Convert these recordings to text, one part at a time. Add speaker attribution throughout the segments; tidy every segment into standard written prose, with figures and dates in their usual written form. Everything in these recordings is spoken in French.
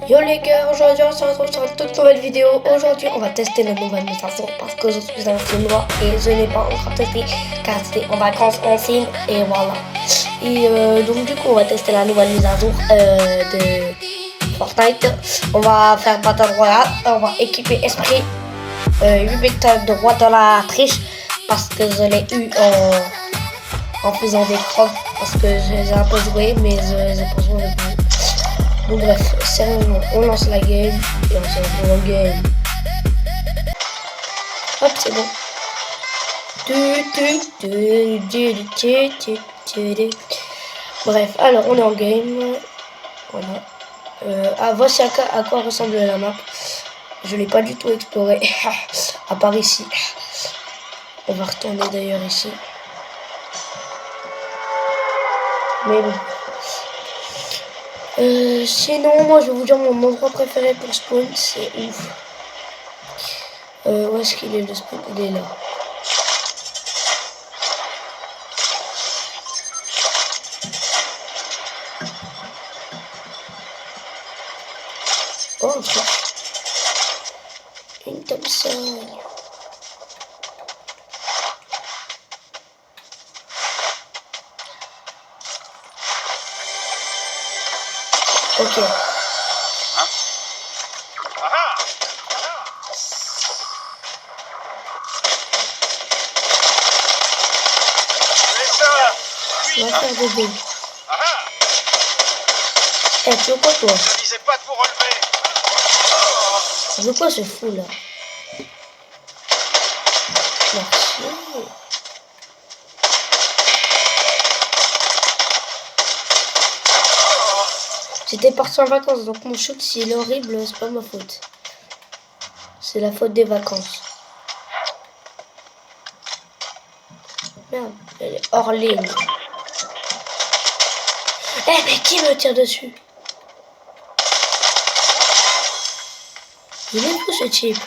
Speaker 1: Yo les gars, aujourd'hui on se retrouve sur une toute nouvelle vidéo. Aujourd'hui on va tester la nouvelle mise à jour parce que je suis un Chinois et je n'ai pas encore testé car c'était en vacances en Chine et voilà. Et donc du coup on va tester la nouvelle mise à jour de Fortnite. On va faire Battle Royale, on va équiper Esprit 8 méthodes de roi de la triche parce que je l'ai eu en faisant des crocs parce que j'ai un peu joué mais j'ai pas joué avec vous. Bon bref, sérieusement, on lance la game et on se retrouve en game. Hop, c'est bon. Bref, alors on est en game. Voilà. Voici à quoi ressemble la map. Je l'ai pas du tout exploré. À part ici. On va retourner d'ailleurs ici. Mais bon. Sinon, moi je vais vous dire mon endroit préféré pour spawn, c'est ouf. Où est-ce qu'il est le spawn? Il est là. Oh, okay. Une Thompson. Ok. On va faire des dés. Eh, tu veux quoi toi? Tu veux quoi ce fou là? Merci. J'étais parti en vacances donc mon shoot s'il est horrible c'est pas ma faute. C'est la faute des vacances. Merde, elle est hors ligne. Eh mais qui me tire dessus? Il est fou ce type.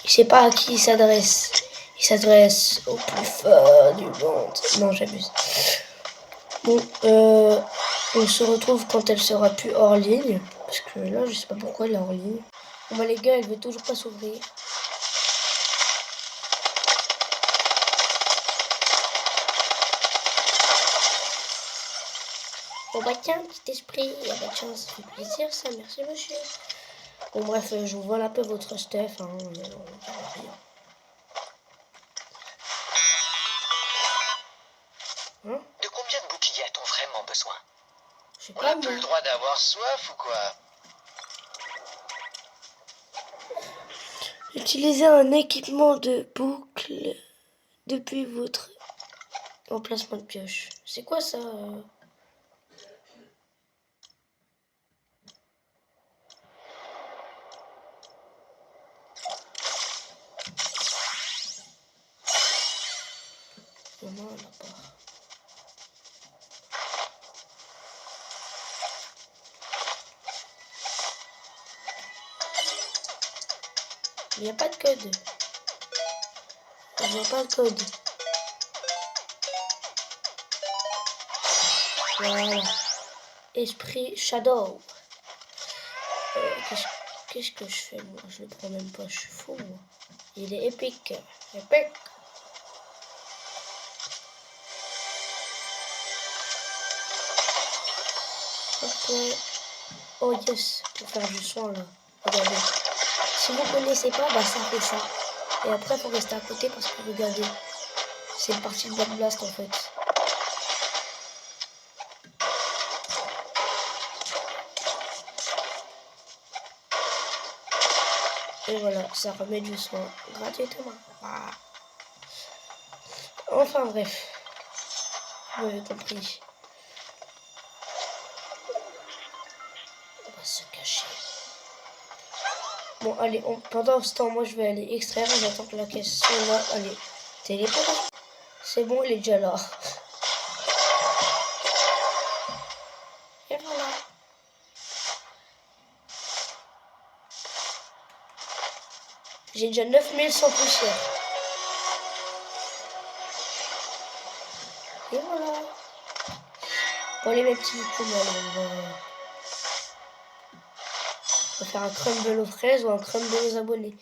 Speaker 1: Il sait pas à qui il s'adresse. Il s'adresse au plus fort du monde. Non, j'abuse. Bon, on se retrouve quand elle sera plus hors ligne. Parce que là, je sais pas pourquoi elle est hors ligne. Bon bah les gars, elle veut toujours pas s'ouvrir. Bon bah tiens, petit esprit. Ah bah tiens, ça fait plaisir ça, merci monsieur. Bon bref, je vous vole un peu votre stuff, hein, on dira rien.
Speaker 2: Hein? De combien de boucliers a-t-on vraiment besoin?
Speaker 1: Je sais
Speaker 2: On
Speaker 1: pas,
Speaker 2: n'a plus le droit d'avoir soif ou quoi?
Speaker 1: Utilisez un équipement de boucle depuis votre emplacement de pioche. C'est quoi ça Non, elle n'a pas. Il n'y a pas de code. Je vois pas de code. Voilà. Esprit Shadow. Qu'est-ce que je fais moi? Je le prends même pas, je suis fou moi. Il est épique. Épique. Hop. Oh yes, pour faire du son là. Regardez. Si vous connaissez pas, bah ça fait ça. Et après, faut rester à côté parce que regardez, c'est une partie de Blood Blast en fait. Et voilà, ça remet du soin gratuitement. Ah. Enfin bref, vous avez compris. On va se cacher. Bon, allez, pendant ce temps, moi je vais aller extraire. J'attends que la caisse soit là. Allez, téléport. C'est bon, il est déjà là. Et voilà. J'ai déjà 9100 poussières. Et voilà. Bon, allez, mes petits coups, on va faire un crumble aux fraises ou un crumble aux abonnés.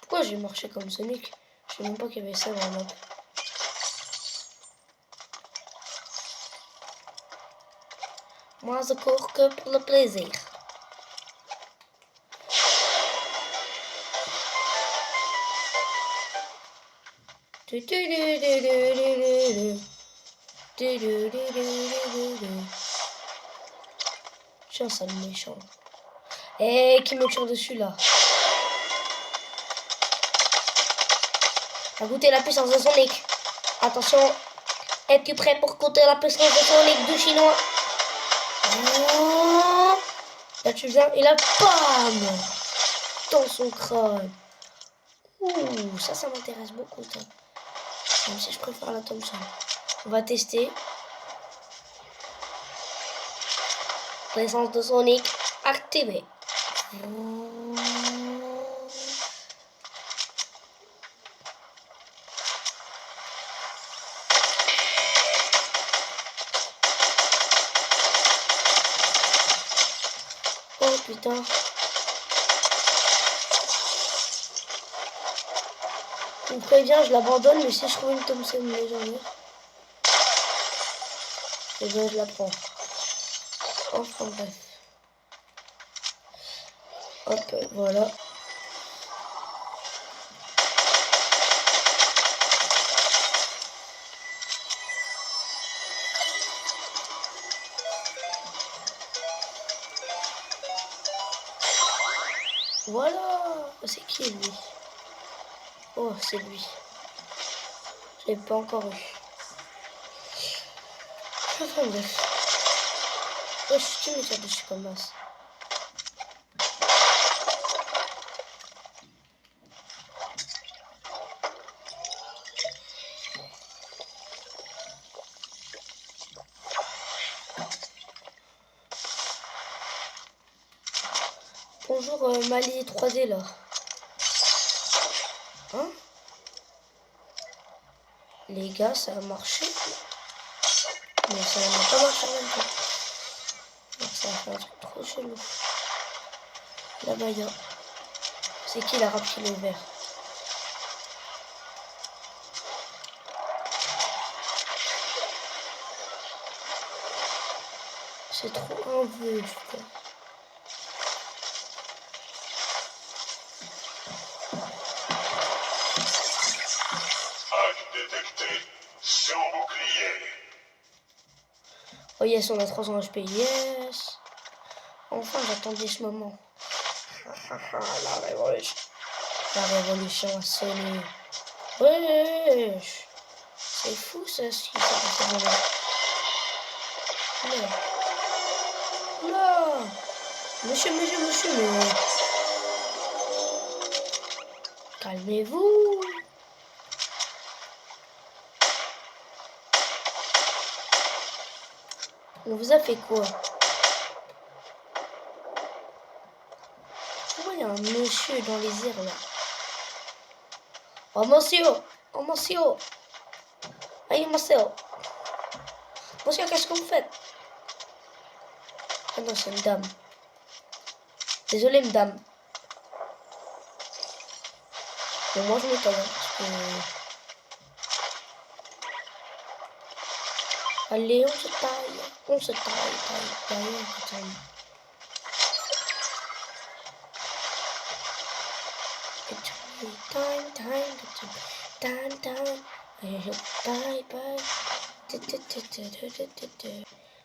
Speaker 1: Pourquoi j'ai marché comme Sonic? Je sais même pas qu'il y avait ça dans la map. Moi, je cours que pour le plaisir. Tiens, ça le méchant. Eh, qui me tire dessus là? Va goûter la puissance de Sonic. Attention. Es-tu prêt pour goûter la puissance de Sonic du chinois? Oh. Là, tu viens et là, bam! Dans son crâne. Ouh, ça m'intéresse beaucoup, ça. Même si je préfère la Thompson. On va tester. Puissance de Sonic activée. Oh putain. Je vous préviens, je l'abandonne, mais si je trouve une Thompson légendaire, et bien je la prends. Enfin bref. Hop, voilà. Voilà. C'est qui lui? Oh, c'est lui. Je l'ai pas encore eu. Enfin bref. Oh, je suis qui me tire dessus comme ça? Bonjour Mali 3D là. Hein? Les gars, ça a marché. Mais ça n'a pas marché en même temps. Donc ça va faire un truc trop chelou. Là-bas, il y a... C'est qui la rap qui est vert? C'est trop inveuf, quoi. Oh yes, on a 300 HP, yes. Enfin, j'attendais ce moment. La révolution. La révolution a sonné. Wesh. C'est fou ça, ce qui s'est passé là. Là. Monsieur, mais... Calmez-vous. On vous a fait quoi? Pourquoi il y a un monsieur dans les airs là? Oh monsieur! Oh monsieur! Aïe monsieur! Monsieur, qu'est-ce que vous faites? Ah non, c'est une dame. Désolé, madame. Mais moi je me taille parce que... Allez, on se taille. On se taille.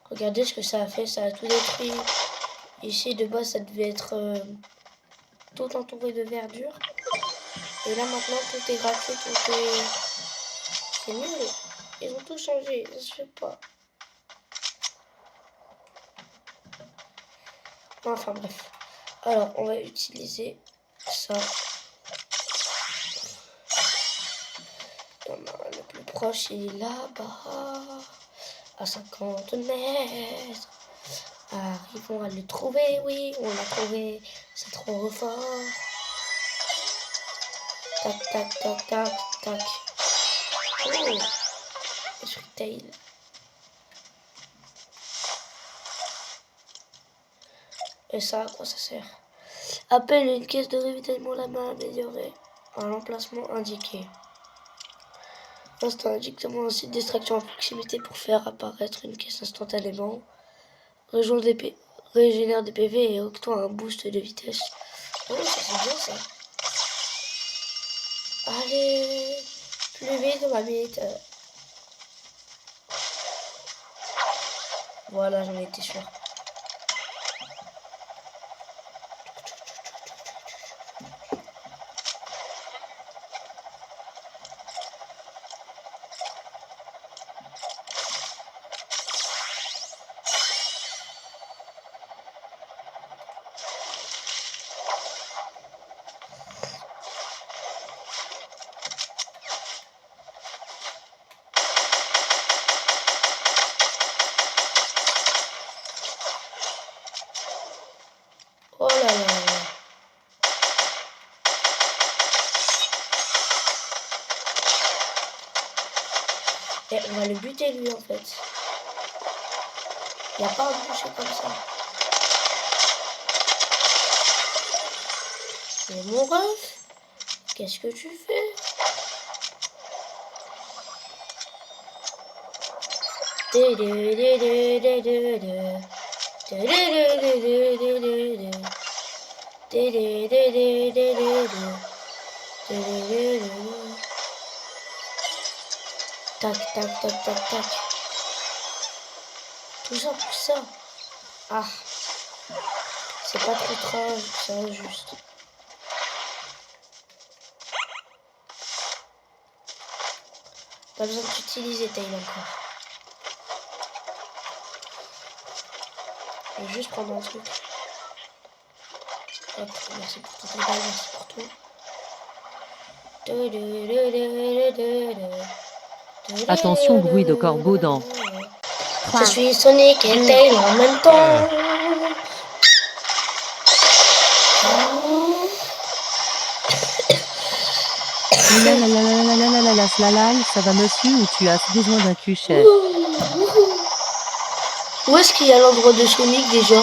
Speaker 1: Regardez ce que ça a fait, ça a tout détruit. Ici de base ça devait être tout entouré de verdure. Et là maintenant tout est gratuit, tout est... C'est nul. Ils ont tout changé, ça se fait pas. Enfin bref. Alors on va utiliser ça. Le plus proche il est là-bas. À 50 mètres. Arrivons à le trouver, oui, on l'a trouvé. C'est trop fort. Tac, tac, tac, tac, tac. Oh, tail. Et ça, à quoi ça sert? Appelle une caisse de ravitaillement la main améliorée à l'emplacement indiqué. Instant indiquement un site d'extraction à proximité pour faire apparaître une caisse instantanément. Régénère des PV et octroie un boost de vitesse. Oh, ça c'est bien ça. Allez, plus vite ma bite. Voilà, j'en étais sûr. Oh là là là. Et on va le buter lui en fait. Il n'y a pas à bouger comme ça. Mais mon ref, qu'est-ce que tu fais? Tac, tac, tac, tac, tac. Tout ça pour ça. Ah, c'est pas trop grave, c'est injuste. Pas besoin d'utiliser Tail encore. Je vais juste prendre un truc. Hop, merci pour tout le bail, merci pour tout.
Speaker 3: Attention, bruit de corbeau dans.
Speaker 1: Je suis Sonic et Tail en même temps.
Speaker 3: Ça va monsieur ou tu as besoin d'un cul-chef?
Speaker 1: Où est-ce qu'il y a l'endroit de Sonic déjà?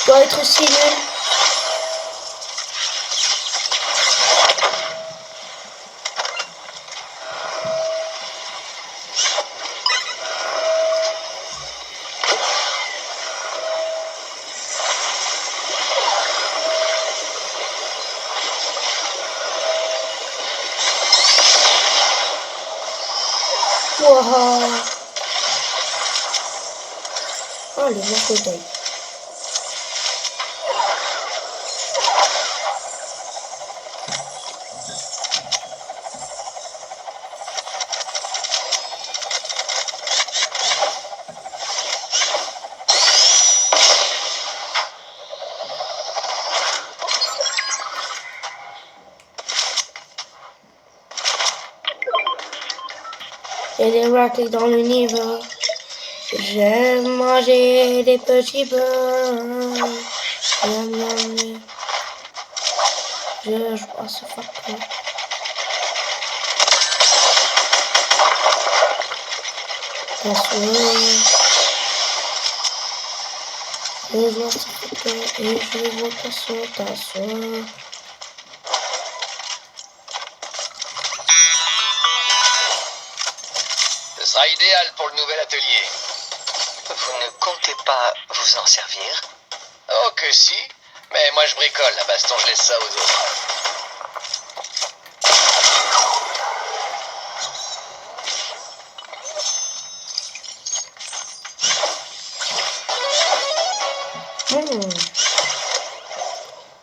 Speaker 1: Doit être aussi nul. Wow. Oh, le manque de taille. Il y a des raclés dans le niveau. J'aime manger des petits pains. Je joue à ce facteur. Je joue à ce facteur et je vois ta soeur.
Speaker 2: Ce sera idéal pour le nouvel atelier. Vous ne comptez pas vous en servir? Oh que si. Mais moi je bricole, la baston je laisse ça aux autres.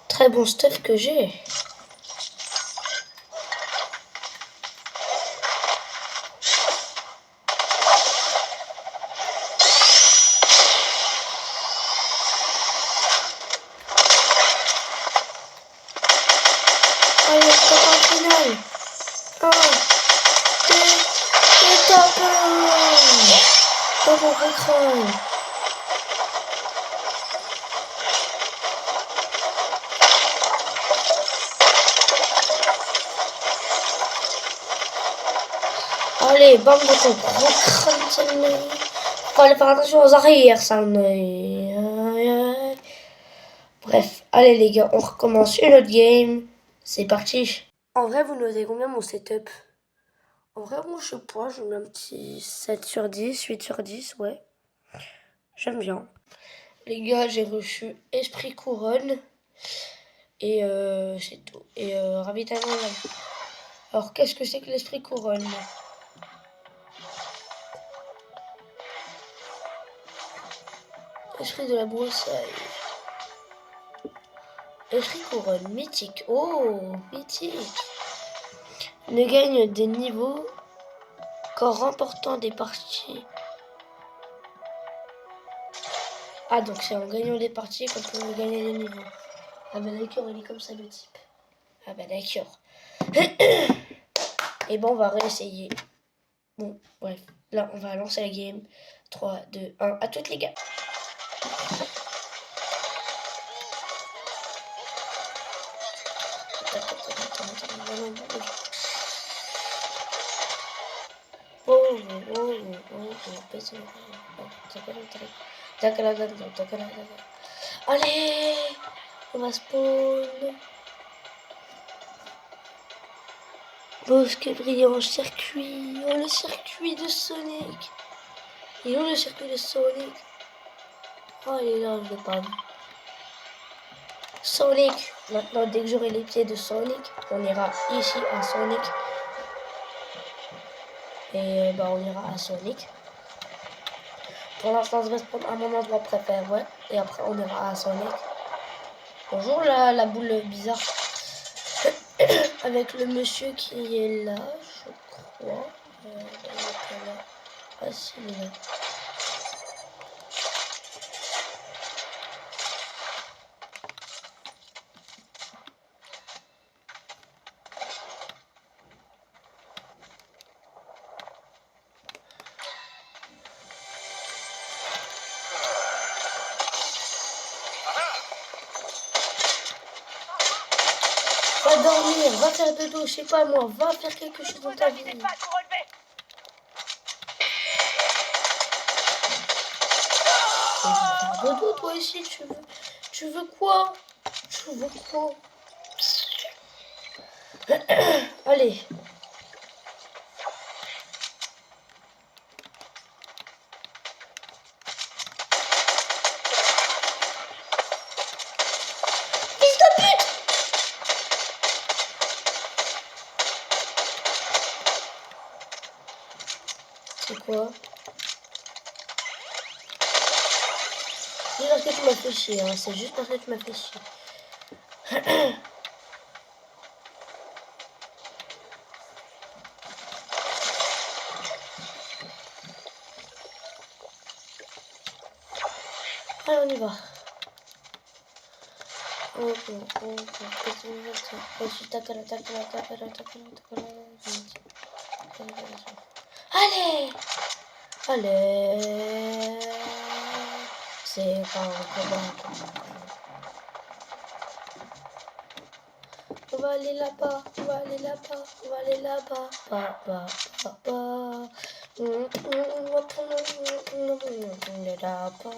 Speaker 1: Très bon stuff que j'ai. Allez, top en finale. 1, 2, et top 1. Top en recrue. Allez, bande de ton gros crâne, ça me... Faut aller faire attention aux arrières, ça me... Bref, allez les gars, on recommence une autre game. C'est parti. En vrai, vous notez combien mon setup? En vrai, moi, je sais pas, je mets un petit 7 sur 10, 8 sur 10, ouais. J'aime bien. Les gars, j'ai reçu Esprit Couronne. Et c'est tout. Et ravitaillement. Alors, qu'est-ce que c'est que l'Esprit Couronne? Esprit de la broussaille. Esprit Couronne, mythique. Oh, mythique. Ne gagne des niveaux qu'en remportant des parties. Ah, donc c'est en gagnant des parties qu'on peut gagner des niveaux. Ah bah d'accord, il est comme ça le type. Ah bah d'accord. Et bon, on va réessayer. Bon, bref. Là, on va lancer la game. 3, 2, 1. À toutes les gars. Allez, on va spawn. Bosque brillant, circuit. Oh, le circuit de Sonic. Et où le circuit de Sonic? Oh, il est là, je l'ai pas vu. Sonic. Maintenant, dès que j'aurai les pieds de Sonic, on ira ici à Sonic. Et bah, on ira à Sonic. Pour l'instant, je vais se prendre à mon endroit préféré, ouais. Et après, on ira à Sonic. Bonjour, la boule bizarre. Avec le monsieur qui est là, je crois. Il est pas là. Ah, si, il est là. Va dormir, va faire dodo, je sais pas moi, va faire quelque chose dans ta vie. Va faire dodo toi ici, tu veux quoi? Tu veux quoi? Allez. Fils de pute! C'est quoi? C'est parce que tu m'as fait chier, hein. C'est juste parce que tu m'as fait chier. Allez, on y va. Allez! Allez! C'est pas un combat. On va aller là-bas, on va aller là-bas, on va aller là-bas. On va prendre là-bas.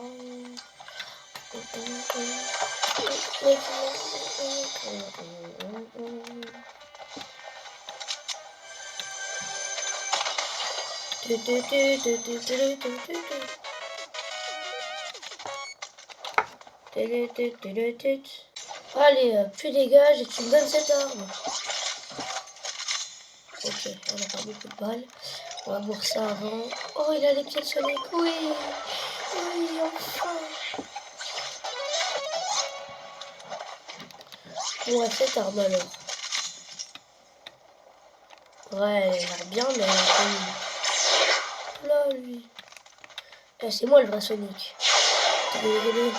Speaker 1: Allez, tu dégages et tu me donnes cette arme. Ok, on a pas beaucoup de balles. On va voir ça avant. Oh, il a les pieds de Sonic. Oui, oui, enfin. Bon, ouais, cette arme alors. Ouais, elle a l'air bien, mais elle a pas mis. Là, lui. Eh, c'est moi le vrai Sonic. Désolé.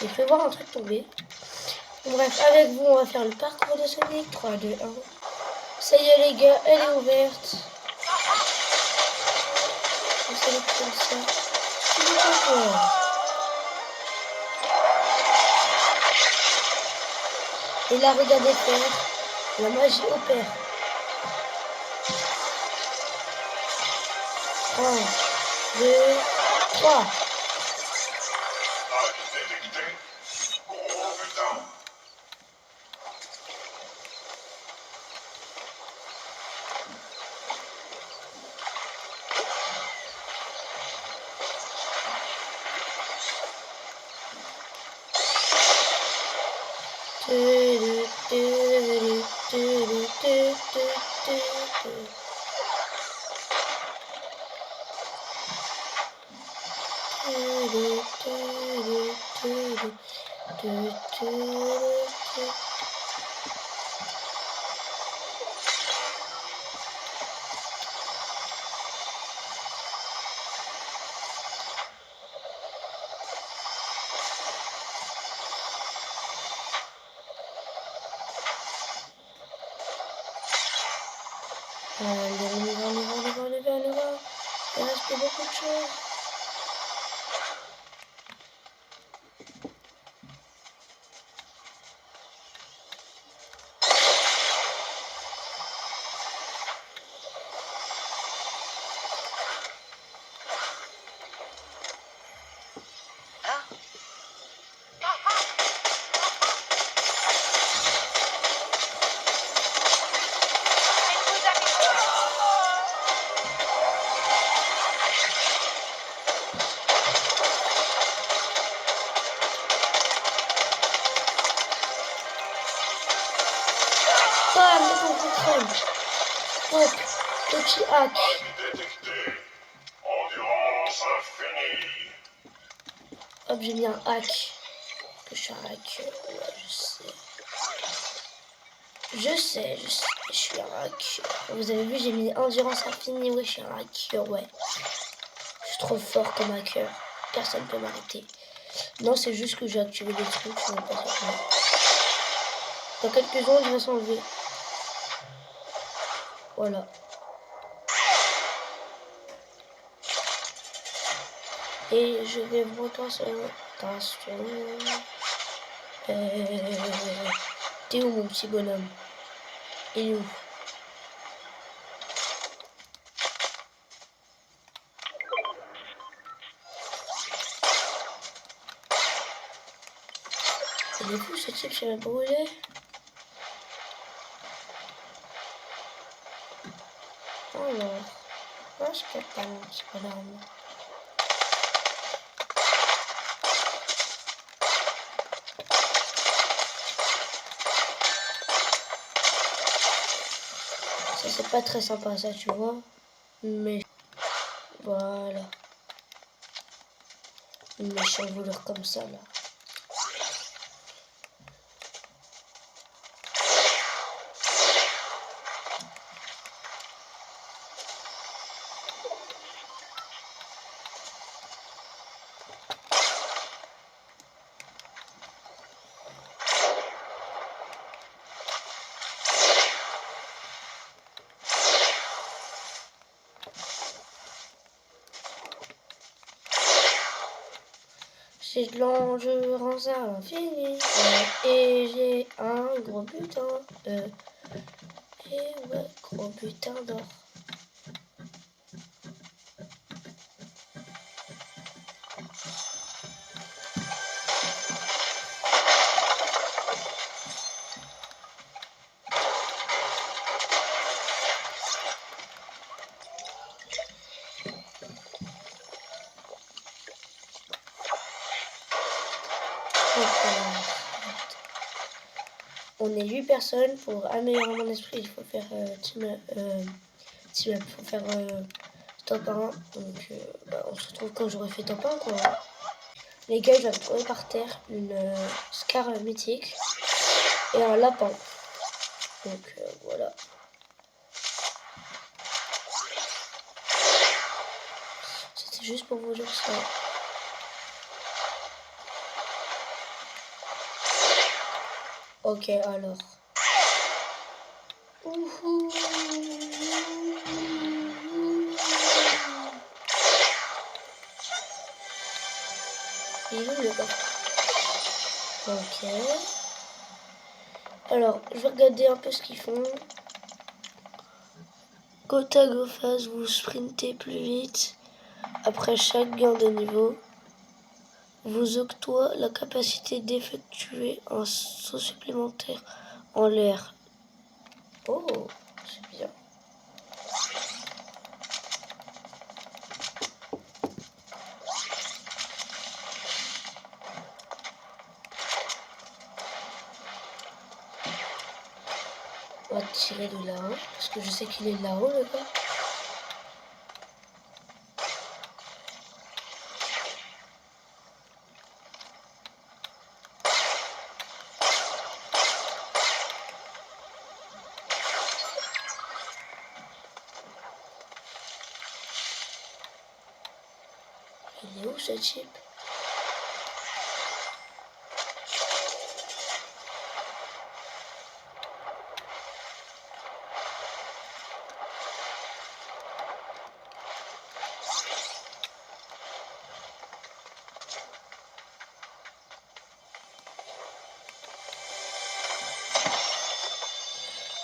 Speaker 1: Il fait voir un truc tomber. Bref, avec vous, on va faire le parcours de Sonic. 3, 2, 1. Ça y est, les gars, elle est ouverte. On sélectionne ça. Tu veux pas quoi? Et là, regardez faire. La magie opère. 1, 2, 3. On y va. Il reste beaucoup de choses. Bam, le contrôle. Hop, petit hack. Hop, j'ai mis un hack. Que je suis un hacker. Ouais, je sais. Je suis un hacker. Vous avez vu, j'ai mis endurance infinie. Ouais, je suis un hacker, ouais. Je suis trop fort comme hacker. Personne ne peut m'arrêter. Non, c'est juste que j'ai activé des trucs. Je ne sais pas ça. Dans quelques secondes, je vais s'enlever. Voilà. Et je vais vous attention. T'es où mon petit bonhomme? Il est où? Il est fou ce type, je sais même pas où il est. Alors, moi je peux pas mon petit bonhomme. Ça c'est pas très sympa ça, tu vois. Mais voilà. Une méchante voleur comme ça là. Si je lance, je rends ça à l'infini. Et j'ai un gros butin. Et ouais, gros butin d'or. On est 8 personnes. Pour améliorer mon esprit, il faut faire team up, il faut faire top 1. Donc on se retrouve quand j'aurai fait top 1 quoi. Les gars, je viens de trouver par terre une scar mythique et un lapin. Donc voilà. C'était juste pour vous dire ça. Ok, alors. Ouhou. Il est où le gars? Ok. Alors, je vais regarder un peu ce qu'ils font. Go tag go fast, vous sprintez plus vite. Après chaque gain de niveau, vous octroie la capacité d'effectuer un saut supplémentaire en l'air. Oh, c'est bien. On va tirer de là-haut, parce que je sais qu'il est là-haut, le gars. Il est où ce chip?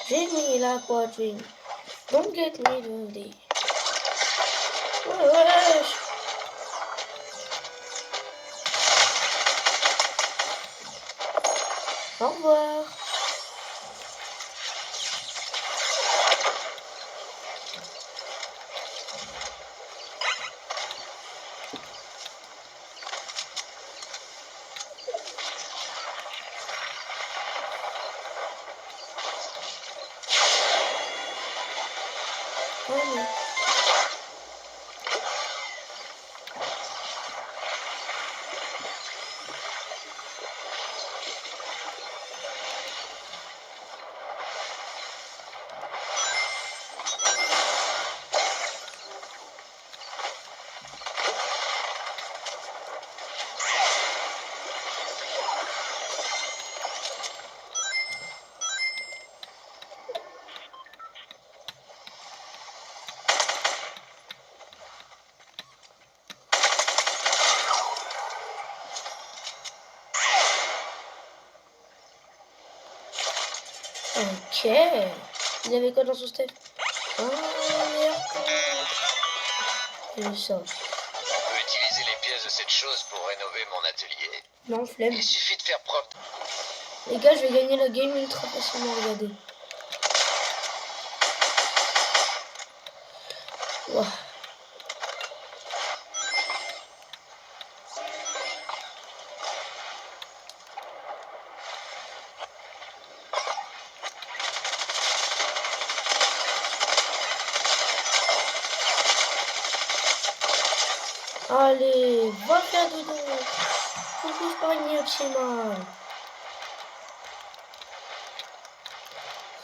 Speaker 1: Give me like what dream. Don't get me dirty. Wesh. Au revoir. Allez. Ok. Il avait quoi dans son step? Oh, merde. Et ça.
Speaker 2: On peut utiliser les pièces de cette chose pour rénover mon atelier.
Speaker 1: Non, flemme.
Speaker 2: Il suffit de faire preuve.
Speaker 1: Les gars, je vais gagner la game ultra facilement, regardez. Wow. Allez, va faire dodo. Coucou, pas mal.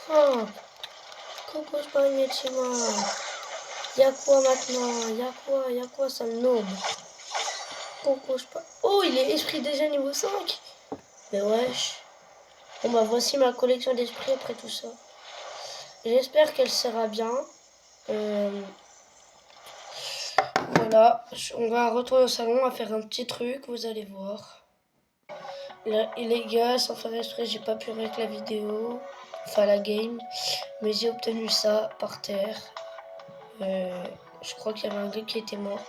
Speaker 1: Hop. Coucou, pas mal. Y'a quoi maintenant? Y'a quoi, ça le nomme? Coucou, pas. Oh, il est esprit déjà niveau 5. Mais wesh. Bon bah voici ma collection d'esprits après tout ça. J'espère qu'elle sera bien. Voilà. voilà, on va retourner au salon, on va faire un petit truc, vous allez voir. Là, les gars, sans faire exprès, j'ai pas pu mettre la vidéo, enfin la game, mais j'ai obtenu ça par terre. Je crois qu'il y avait un gars qui était mort.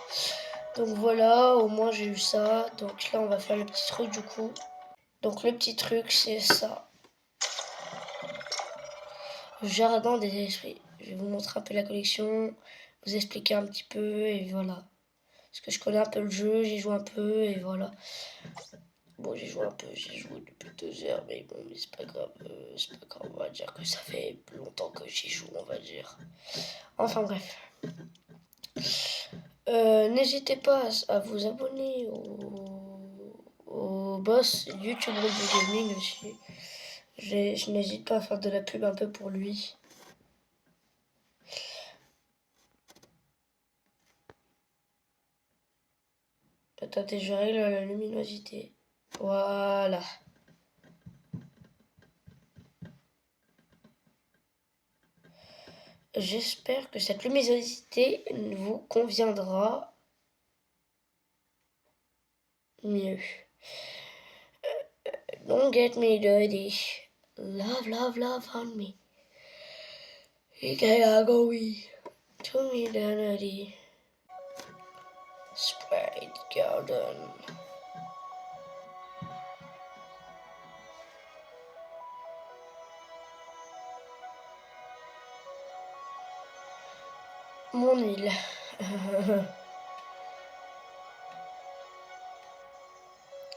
Speaker 1: Donc voilà, au moins j'ai eu ça. Donc là, on va faire le petit truc du coup. Donc le petit truc, c'est ça. Jardin des esprits. Je vais vous montrer un peu la collection, vous expliquer un petit peu et voilà. Parce que je connais un peu le jeu, j'ai joué un peu et voilà. Bon, j'ai joué un peu, j'ai joué depuis 2 heures, mais bon, mais c'est pas grave, on va dire que ça fait longtemps que j'y joue, on va dire. Enfin bref. N'hésitez pas à vous abonner au boss YouTube du Gaming aussi. Je n'hésite pas à faire de la pub un peu pour lui. Attendez, je règle la luminosité. Voilà. J'espère que cette luminosité vous conviendra mieux. Don't get me dirty. Love, love, love on me. Ikea to me dirty. Sprite garden. Mon île.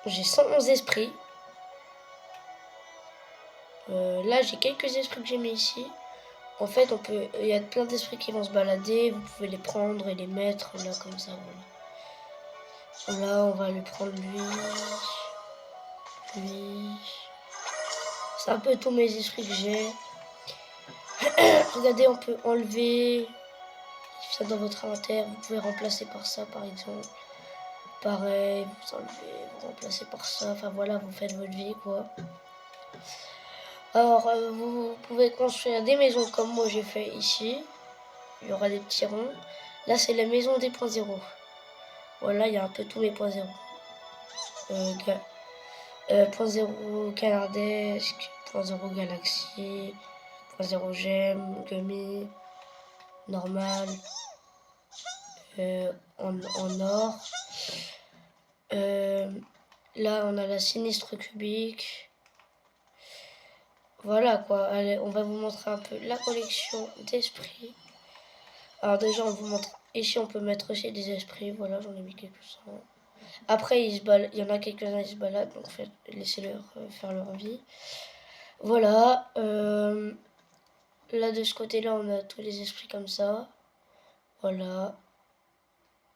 Speaker 1: J'ai 111 esprits. Là, j'ai quelques esprits que j'ai mis ici. En fait, il y a plein d'esprits qui vont se balader. Vous pouvez les prendre et les mettre là comme ça. Voilà. Là, on va lui prendre lui. C'est un peu tous mes esprits que j'ai. Regardez, on peut enlever ça dans votre inventaire. Vous pouvez remplacer par ça, par exemple. Pareil, vous enlevez, vous remplacez par ça. Enfin voilà, vous faites votre vie, quoi. Alors, vous pouvez construire des maisons comme moi j'ai fait ici. Il y aura des petits ronds. Là, c'est la maison des points zéro. Voilà, il y a un peu tous mes points zéro. Point zéro canardesque, point zéro galaxie, point zéro gemme, gummy, normal, en or. Là, on a la sinistre cubique. Voilà quoi, allez, on va vous montrer un peu la collection d'esprits. Alors déjà, on vous montre, ici on peut mettre aussi des esprits, voilà, j'en ai mis quelques-uns. Après, il y en a quelques-uns qui se baladent, donc laissez-leur faire leur vie. Voilà, là de ce côté-là, on a tous les esprits comme ça. Voilà,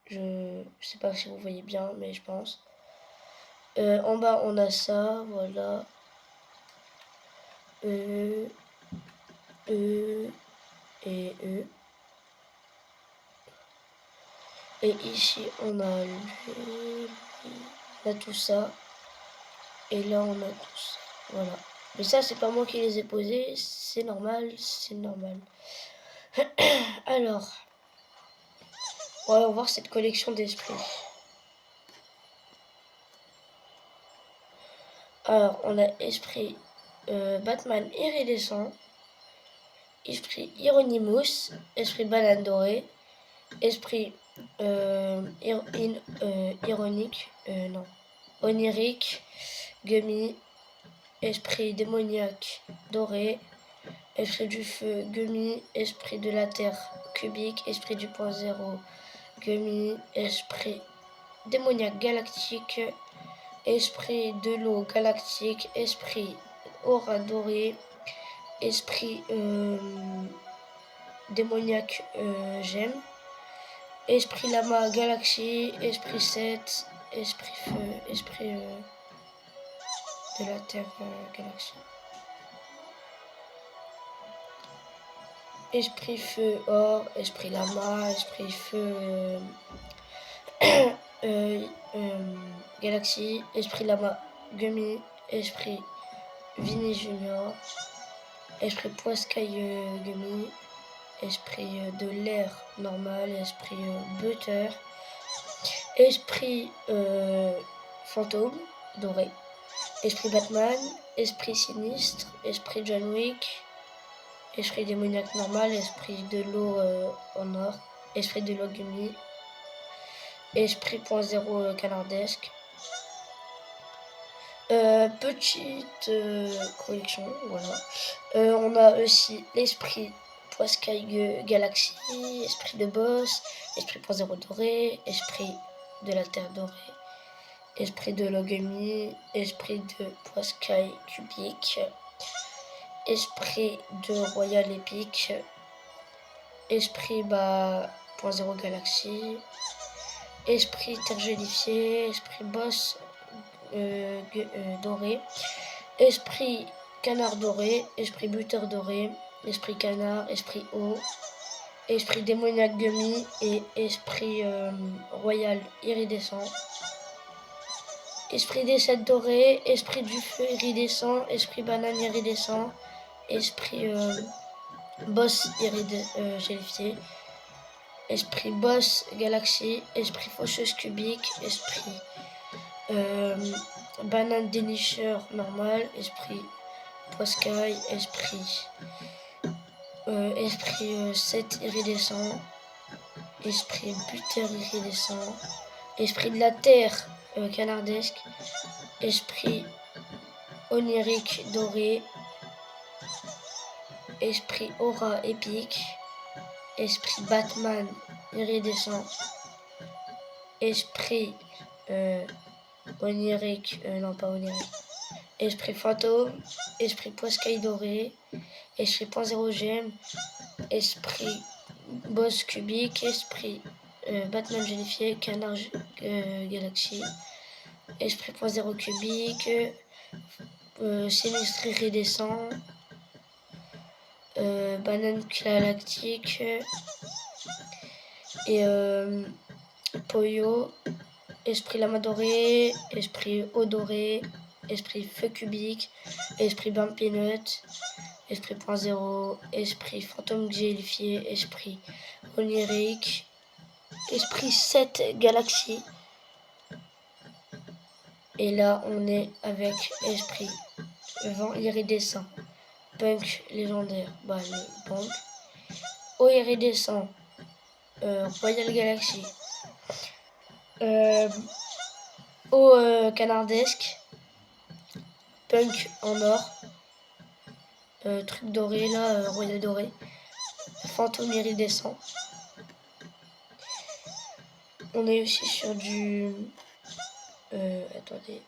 Speaker 1: je sais pas si vous voyez bien, mais je pense. En bas, on a ça, voilà. E et E. Et ici, on a tout ça. Et là, on a tout ça. Voilà. Mais ça, c'est pas moi qui les ai posés. C'est normal, c'est normal. Alors, on va voir cette collection d'esprits. Alors, on a esprit Batman iridescent, esprit Hieronymus, esprit banane dorée, esprit ironique, non, onirique, gummy, esprit démoniaque doré, esprit du feu gummy, esprit de la terre cubique, esprit du point zéro gummy, esprit démoniaque galactique, esprit de l'eau galactique, esprit aura doré, esprit démoniaque gemme, esprit lama galaxie, esprit 7, esprit feu, esprit de la terre galaxie. Esprit feu or, esprit lama, esprit feu galaxie, esprit lama gummy, esprit Vinny Junior, esprit poiscaille gummy, esprit de l'air normal, esprit butter, esprit fantôme doré, esprit Batman, esprit sinistre, esprit John Wick, esprit démoniaque normal, esprit de l'eau en or, esprit de l'eau gummy, esprit .0 canardesque. Petite collection, voilà. On a aussi l'esprit Poiscaille Galaxy, esprit de boss, esprit .0 doré, esprit de la terre dorée, esprit de Logemi, esprit de Poiscaille cubique, esprit de Royal Epic, esprit .0 Galaxy, esprit terre gélifiée, esprit boss doré, esprit canard doré, esprit buteur doré, esprit canard, esprit eau, esprit démoniaque gummy et esprit royal iridescent, esprit des 7 doré, esprit du feu iridescent, esprit banane iridescent, esprit boss gélifié, esprit boss galaxie, esprit faucheuse cubique, esprit banane dénicheur normal, esprit poiscaille, esprit 7 iridescent, esprit buteur iridescent, esprit de la terre canardesque, esprit onirique doré, esprit aura épique, esprit Batman iridescent, esprit onirique, non pas onirique, esprit fantôme, esprit poiscaille doré, esprit .0 gemme, esprit boss cubique, esprit Batman gélifié, canard galaxie, esprit .0 cubique, sinistre iridescent, banane galactique et Poyo, esprit lama doré, esprit eau doré, esprit feu cubique, esprit bain peanut, esprit .0, esprit fantôme gélifié, esprit onirique, esprit 7 galaxies. Et là on est avec esprit vent iridescent, punk légendaire, le punk, eau iridescent, Royal Galaxy, eau canardesque, punk en or, truc doré là, royal doré, fantôme iridescent. On est aussi sur du attendez,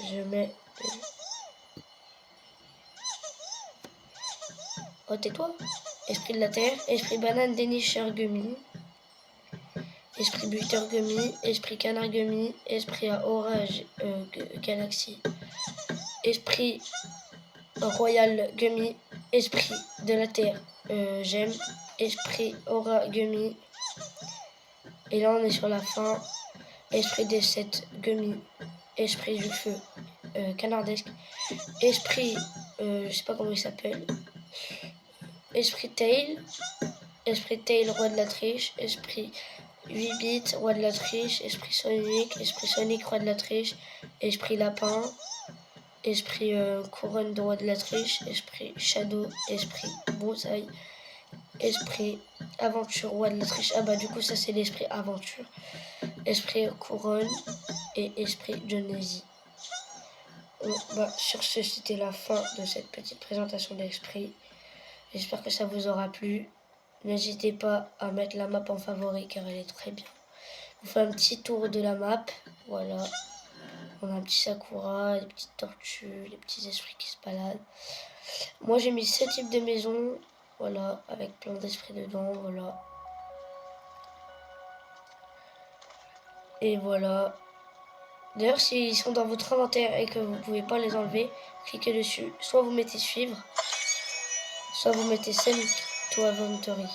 Speaker 1: je mets oh tais-toi. Esprit de la terre, esprit banane dénicheur gummy, esprit buteur gummy, esprit canard gummy, esprit à orage galaxie, esprit royal gummy, esprit de la terre gemme, esprit aura gummy. Et là on est sur la fin, esprit des 7 gummy, esprit du feu canardesque, esprit je sais pas comment il s'appelle, esprit tail roi de la triche, esprit 8 bits roi de la triche, esprit Sonic roi de la triche, esprit lapin, esprit couronne de roi de la triche, esprit shadow, esprit broussaille, esprit aventure roi de la triche. Ah du coup ça c'est l'esprit aventure, esprit couronne et esprit Jonesy. Sur ce, c'était la fin de cette petite présentation d'esprit. J'espère que ça vous aura plu. N'hésitez pas à mettre la map en favori car elle est très bien. On fait un petit tour de la map. Voilà. On a un petit Sakura, les petites tortues, les petits esprits qui se baladent. Moi j'ai mis 7 types de maisons. Voilà. Avec plein d'esprits dedans. Voilà. Et voilà. D'ailleurs, s'ils sont dans votre inventaire et que vous ne pouvez pas les enlever, cliquez dessus. Soit vous mettez suivre, soit vous mettez send to inventory.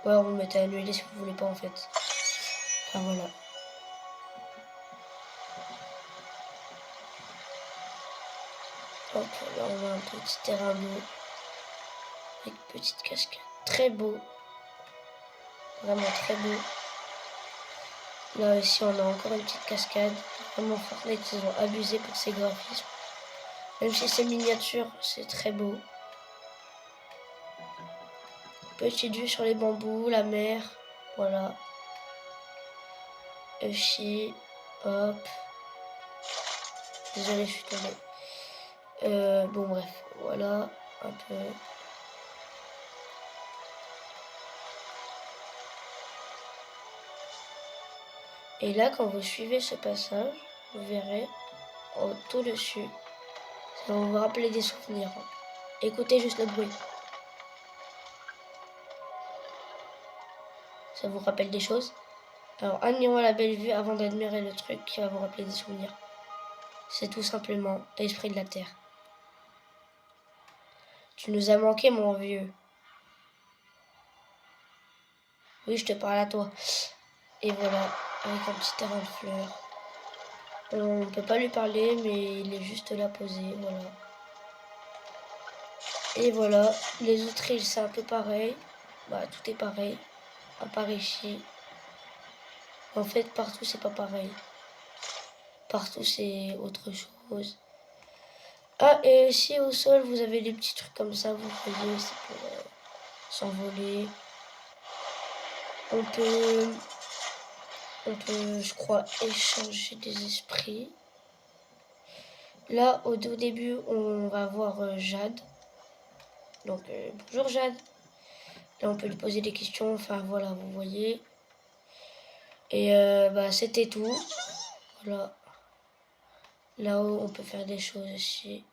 Speaker 1: Ou alors vous mettez annuler si vous voulez pas en fait. Enfin voilà. Hop, là on a un petit terrain bleu. Avec une petite cascade. Très beau. Vraiment très beau. Là aussi on a encore une petite cascade. Vraiment Fortnite ils ont abusé pour ces graphismes. Même si c'est miniature, c'est très beau. Petite vue sur les bambous, la mer. Voilà. Ici. Hop. Désolé, je suis tombée. Bon bref, voilà. Un peu. Et là, quand vous suivez ce passage, vous verrez en tout dessus, ça va vous rappeler des souvenirs. Écoutez juste le bruit. Ça vous rappelle des choses? Alors, admirons la belle vue avant d'admirer le truc qui va vous rappeler des souvenirs. C'est tout simplement l'esprit de la terre. Tu nous as manqué, mon vieux. Oui, je te parle à toi. Et voilà, avec un petit terrain de fleurs. On ne peut pas lui parler, mais il est juste là posé, voilà. Et voilà, les autres îles, c'est un peu pareil. Bah, tout est pareil, à part ici. En fait, partout, c'est pas pareil. Partout, c'est autre chose. Ah, et ici, au sol, vous avez des petits trucs comme ça, vous voyez, c'est pour s'envoler. On peut, je crois, échanger des esprits. Là, au début, on va voir Jade. Donc, bonjour Jade. Là, on peut lui poser des questions. Enfin, voilà, vous voyez. Et bah, c'était tout. Voilà. Là-haut, on peut faire des choses aussi.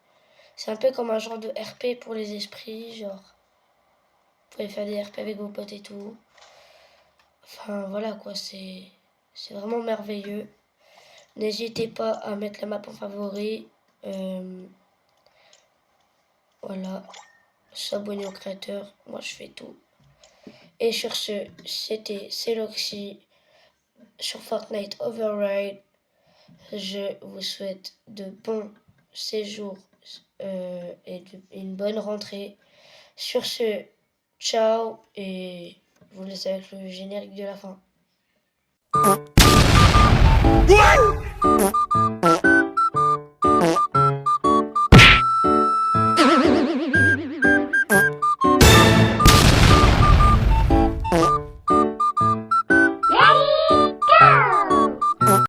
Speaker 1: C'est un peu comme un genre de RP pour les esprits, genre. Vous pouvez faire des RP avec vos potes et tout. Enfin, voilà quoi, c'est vraiment merveilleux. N'hésitez pas à mettre la map en favori. Voilà. S'abonner au créateur. Moi, je fais tout. Et sur ce, c'était Celoxy sur Fortnite Override. Je vous souhaite de bons séjours et une bonne rentrée. Sur ce, ciao et je vous laisse avec le générique de la fin.